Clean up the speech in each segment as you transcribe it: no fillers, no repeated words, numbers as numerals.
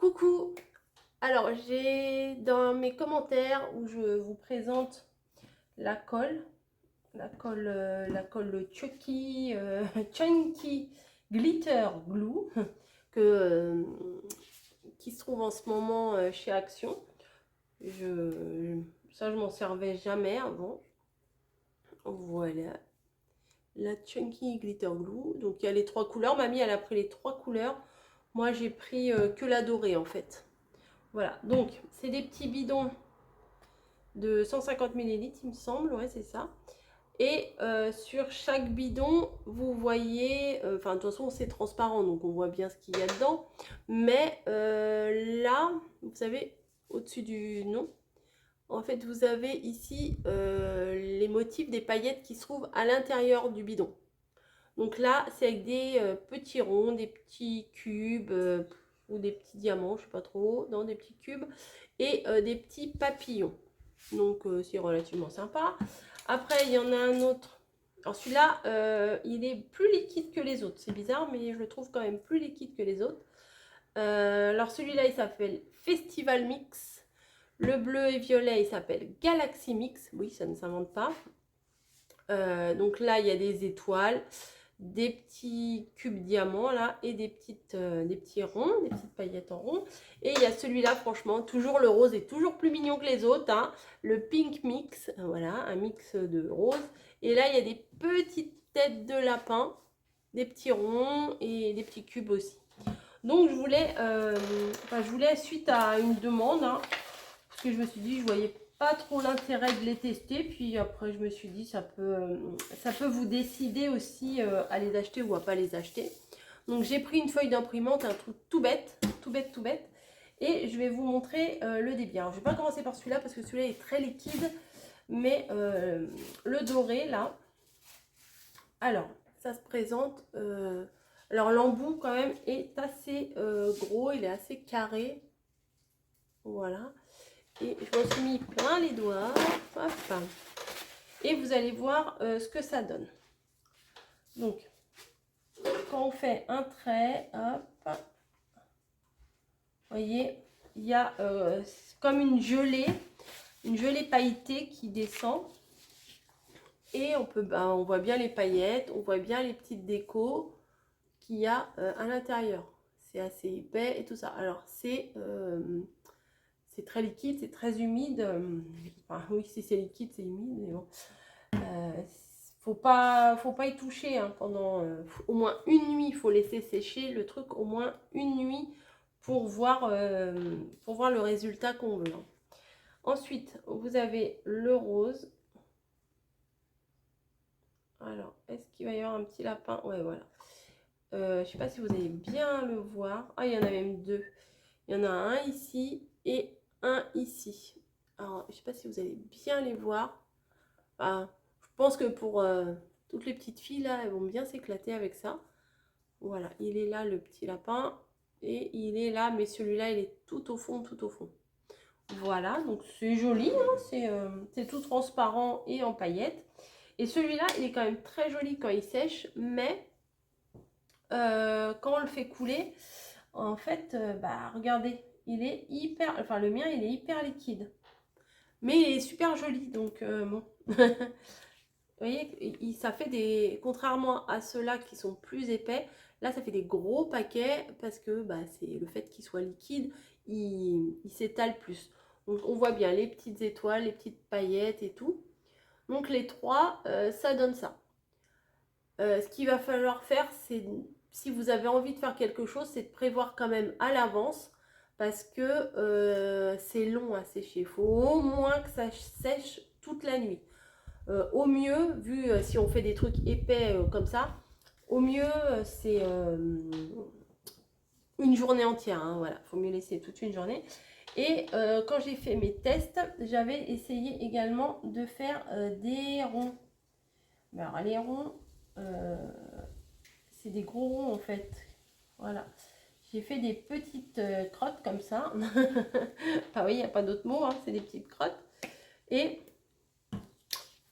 Coucou! Alors, j'ai dans mes commentaires où je vous présente la colle, la colle Chucky, Chunky Glitter Glue que, qui se trouve en ce moment chez Action. Ça, je m'en servais jamais avant. Voilà, la Chunky Glitter Glue. Donc, il y a les trois couleurs. Mamie, elle a pris les trois couleurs. Moi, j'ai pris que la dorée en fait. Voilà, donc c'est des petits bidons de 150 millilitres, il me semble, ouais, c'est ça. Et sur chaque bidon, vous voyez, enfin, de toute façon, c'est transparent, donc on voit bien ce qu'il y a dedans. Mais là, vous savez, au-dessus du nom, en fait, vous avez ici les motifs des paillettes qui se trouvent à l'intérieur du bidon. Donc là, c'est avec des petits ronds, des petits cubes ou des petits diamants, je sais pas trop, non, des petits cubes et des petits papillons. Donc c'est relativement sympa. Après, il y en a un autre. Alors celui-là, il est plus liquide que les autres. C'est bizarre, mais je le trouve quand même plus liquide que les autres. Alors celui-là, il s'appelle Festival Mix. Le bleu et violet, il s'appelle Galaxy Mix. Oui, ça ne s'invente pas. Donc là, il y a des étoiles, des petits cubes diamants là et des petits ronds, des petites paillettes en rond. Et il y a celui-là, franchement, toujours le rose est toujours plus mignon que les autres, hein. Le pink mix, voilà, un mix de rose. Et là, il y a des petites têtes de lapin, des petits ronds et des petits cubes aussi. Donc je voulais suite à une demande, hein, parce que je me suis dit, je voyais pas trop l'intérêt de les tester. Puis après, je me suis dit, ça peut vous décider aussi à les acheter ou à pas les acheter. Donc, j'ai pris une feuille d'imprimante, un truc tout bête, tout bête, tout bête. Et je vais vous montrer le débit. Alors, je vais pas commencer par celui-là parce que celui-là est très liquide. Mais le doré, là. Alors, ça se présente. Alors, l'embout, quand même, est assez gros. Il est assez carré. Voilà. Et je m'en suis mis plein les doigts. Hop. Et vous allez voir ce que ça donne. Donc, quand on fait un trait, hop, vous voyez, il y a comme une gelée pailletée qui descend. Et on voit bien les paillettes, on voit bien les petites décos qu'il y a à l'intérieur. C'est assez épais et tout ça. Alors, c'est très liquide, c'est très humide. Enfin, oui, si c'est liquide, c'est humide, mais bon. Faut pas y toucher hein, pendant au moins une nuit. Il faut laisser sécher le truc au moins une nuit pour voir le résultat qu'on veut. Hein. Ensuite, vous avez le rose. Alors, est-ce qu'il va y avoir un petit lapin? Ouais, voilà. Je sais pas si vous allez bien le voir. Ah, il y en a même deux. Il y en a un ici et un ici. Alors, je sais pas si vous allez bien les voir. Ah, je pense que pour toutes les petites filles, là, elles vont bien s'éclater avec ça. Voilà, il est là, le petit lapin. Et il est là, mais celui-là, il est tout au fond, tout au fond. Voilà, donc c'est joli, hein, c'est tout transparent et en paillettes. Et celui-là, il est quand même très joli quand il sèche, mais quand on le fait couler, en fait, regardez, il est hyper, enfin le mien, il est hyper liquide. Mais il est super joli, donc bon. Vous voyez, ça fait contrairement à ceux-là qui sont plus épais, là ça fait des gros paquets parce que c'est le fait qu'il soit liquide, il s'étale plus. Donc on voit bien les petites étoiles, les petites paillettes et tout. Donc les trois, ça donne ça. Ce qu'il va falloir faire, c'est, si vous avez envie de faire quelque chose, c'est de prévoir quand même à l'avance parce que c'est long à sécher. Il faut au moins que ça sèche toute la nuit. Au mieux, si on fait des trucs épais comme ça, au mieux c'est une journée entière. Hein, voilà, faut mieux laisser toute une journée. Et quand j'ai fait mes tests, j'avais essayé également de faire des ronds. Alors les ronds, c'est des gros ronds en fait. Voilà. J'ai fait des petites crottes comme ça. Ah oui, il n'y a pas d'autre mot, hein, c'est des petites crottes. Et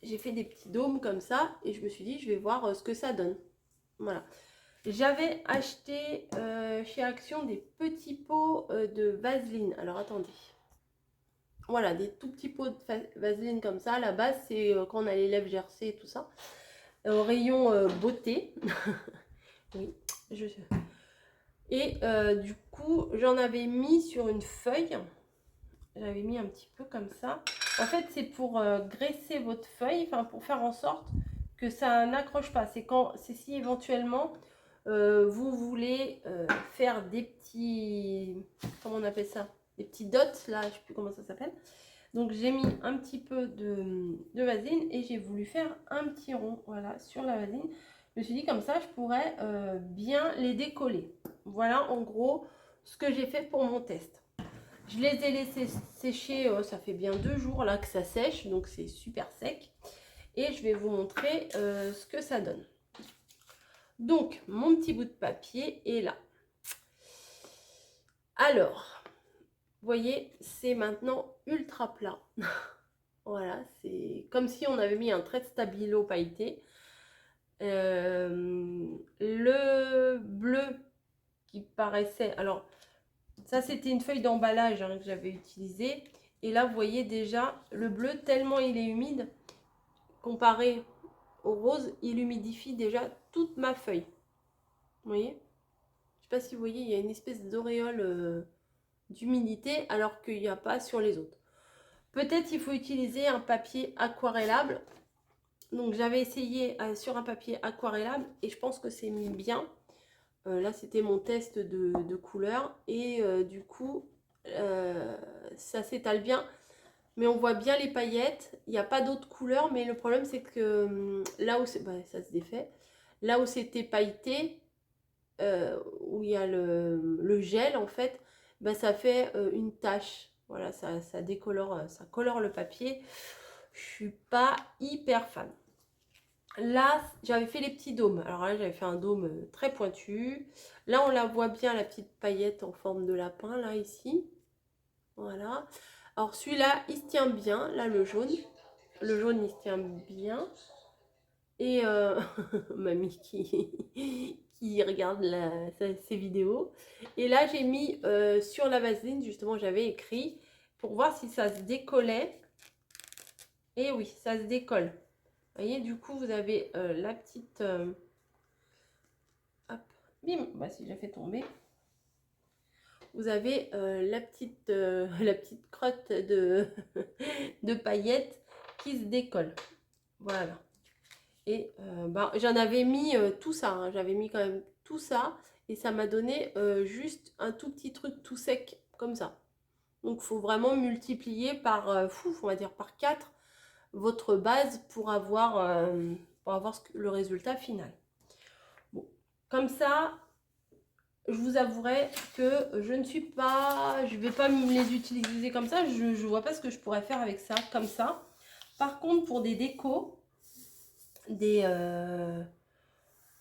j'ai fait des petits dômes comme ça et je me suis dit, je vais voir ce que ça donne. Voilà. J'avais acheté chez Action des petits pots de vaseline. Alors attendez. Voilà, des tout petits pots de vaseline comme ça. La base, c'est quand on a les lèvres gercées et tout ça. Au rayon beauté. Oui, je sais. Et du coup, j'en avais mis sur une feuille. J'avais mis un petit peu comme ça. En fait, c'est pour graisser votre feuille, enfin pour faire en sorte que ça n'accroche pas. C'est si éventuellement vous voulez faire des petits, comment on appelle ça? Des petits dots, là, je ne sais plus comment ça s'appelle. Donc j'ai mis un petit peu de vaseline et j'ai voulu faire un petit rond, voilà, sur la vaseline. Je me suis dit comme ça, je pourrais bien les décoller. Voilà en gros ce que j'ai fait pour mon test. Je les ai laissés sécher, ça fait bien 2 jours là que ça sèche, donc c'est super sec. Et je vais vous montrer ce que ça donne. Donc, mon petit bout de papier est là. Alors, vous voyez, c'est maintenant ultra plat. Voilà, c'est comme si on avait mis un trait de stabilo pailleté. Le bleu qui paraissait... Alors, ça, c'était une feuille d'emballage que j'avais utilisée. Et là, vous voyez déjà, le bleu, tellement il est humide, comparé au rose, il humidifie déjà toute ma feuille. Vous voyez? Je ne sais pas si vous voyez, il y a une espèce d'auréole d'humidité, alors qu'il n'y a pas sur les autres. Peut-être il faut utiliser un papier aquarellable. Donc, j'avais essayé sur un papier aquarellable et je pense que c'est bien. Là, c'était mon test de couleur et du coup, ça s'étale bien. Mais on voit bien les paillettes. Il n'y a pas d'autres couleurs, mais le problème, c'est que là où c'est... Bah, ça se défait. Là où c'était pailleté, où il y a le gel, en fait, bah, ça fait une tache. Voilà, ça décolore, ça colore le papier. Je suis pas hyper fan. Là, j'avais fait les petits dômes. Alors là, j'avais fait un dôme très pointu. Là, on la voit bien, la petite paillette en forme de lapin, là, ici. Voilà. Alors, celui-là, il se tient bien. Là, le jaune. Le jaune, il se tient bien. Et mamie qui regarde ses vidéos. Et là, j'ai mis sur la vaseline, justement, j'avais écrit pour voir si ça se décollait. Et oui, ça se décolle. Vous voyez, du coup, vous avez la petite... hop, bim, bah, si j'ai fait tomber. Vous avez la petite crotte de paillettes qui se décolle. Voilà. Et bah, j'en avais mis tout ça. Hein. J'avais mis quand même tout ça. Et ça m'a donné juste un tout petit truc tout sec comme ça. Donc, il faut vraiment multiplier par, on va dire par 4 votre base pour avoir le résultat final. Bon, comme ça, je vous avouerai que je ne vais pas me les utiliser comme ça. Je ne vois pas ce que je pourrais faire avec ça, comme ça. Par contre, pour des décos, des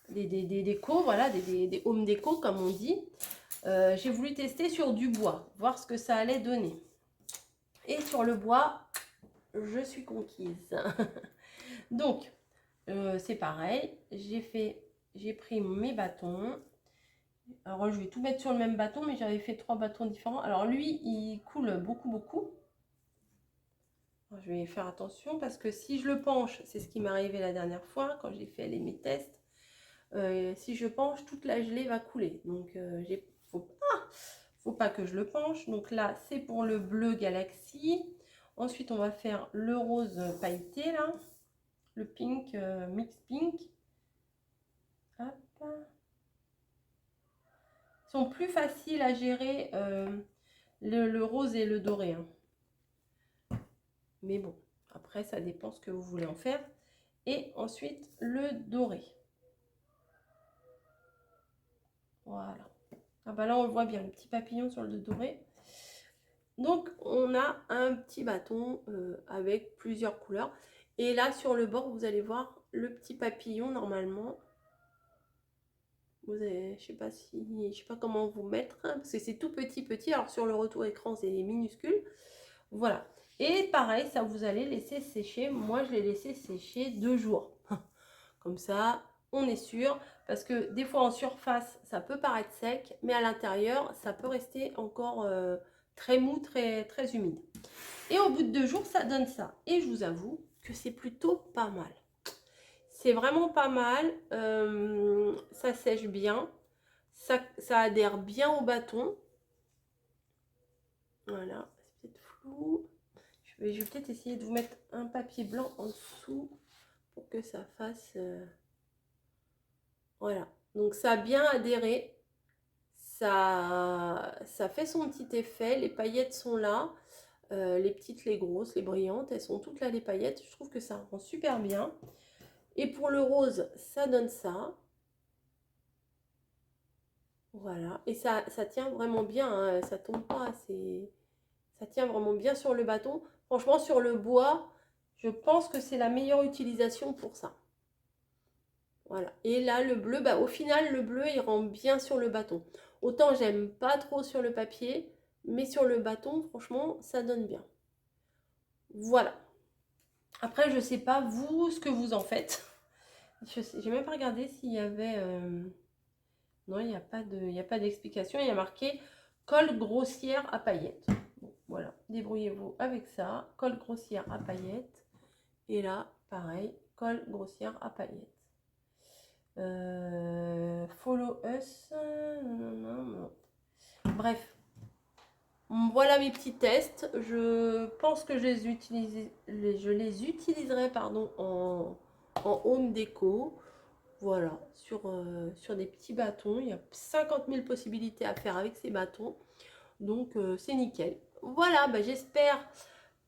décos, voilà, des home déco, comme on dit, j'ai voulu tester sur du bois, voir ce que ça allait donner. Et sur le bois, je suis conquise. Donc, c'est pareil, j'ai pris mes bâtons. Alors, je vais tout mettre sur le même bâton, mais j'avais fait 3 bâtons différents. Alors, lui, il coule beaucoup, beaucoup. Alors, je vais faire attention parce que si je le penche, c'est ce qui m'est arrivé la dernière fois quand j'ai fait mes tests. Si je penche, toute la gelée va couler. Donc, faut pas que je le penche. Donc là, c'est pour le bleu Galaxy. Ensuite, on va faire le rose pailleté, là. Le pink, mix pink. Hop. Ils sont plus faciles à gérer le rose et le doré. Hein. Mais bon, après, ça dépend ce que vous voulez en faire. Et ensuite, le doré. Voilà. Ah bah là, on le voit bien, le petit papillon sur le doré. Donc, on a un petit bâton avec plusieurs couleurs. Et là, sur le bord, vous allez voir le petit papillon, normalement. Vous avez, je sais pas comment vous mettre, hein, parce que c'est tout petit. Alors, sur le retour écran, c'est minuscule. Voilà. Et pareil, ça, vous allez laisser sécher. Moi, je l'ai laissé sécher 2 jours. Comme ça, on est sûr. parce que des fois en surface, ça peut paraître sec, mais à l'intérieur, ça peut rester encore très mou, très humide. Et au bout de 2 jours, ça donne ça. Et je vous avoue que c'est plutôt pas mal. C'est vraiment pas mal. Ça sèche bien. Ça adhère bien au bâton. Voilà, c'est peut-être flou. Je vais peut-être essayer de vous mettre un papier blanc en dessous pour que ça fasse... Voilà, donc ça a bien adhéré. Ça fait son petit effet. Les paillettes sont là. Les petites, les grosses, les brillantes, elles sont toutes là, les paillettes. Je trouve que ça rend super bien. Et pour le rose, ça donne ça. Voilà. Et ça tient vraiment bien, hein. Ça tombe pas. Ça tient vraiment bien sur le bâton. Franchement, sur le bois, je pense que c'est la meilleure utilisation pour ça. Voilà. Et là, le bleu, bah, au final, le bleu, il rend bien sur le bâton. Autant j'aime pas trop sur le papier, mais sur le bâton, franchement, ça donne bien. Voilà. Après, je sais pas, vous, ce que vous en faites. J'ai même pas regardé s'il y avait... Non, il n'y a pas d'explication. Il y a marqué colle grossière à paillettes. Bon, voilà, débrouillez-vous avec ça. Colle grossière à paillettes. Et là, pareil, colle grossière à paillettes. Follow us. Non. Bref, voilà mes petits tests. Je pense que je les utiliserai pardon, en home déco. Voilà, sur des petits bâtons. Il y a 50 000 possibilités à faire avec ces bâtons. Donc, c'est nickel. Voilà, bah, j'espère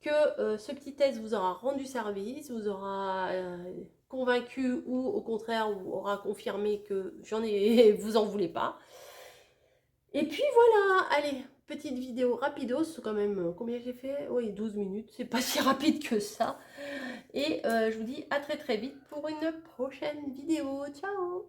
que ce petit test vous aura rendu service, vous aura convaincu ou au contraire vous aura confirmé que vous en voulez pas. Et puis voilà, allez, petite vidéo rapidos, quand même, combien j'ai fait? Oui, 12 minutes, c'est pas si rapide que ça. Et je vous dis à très vite pour une prochaine vidéo. Ciao!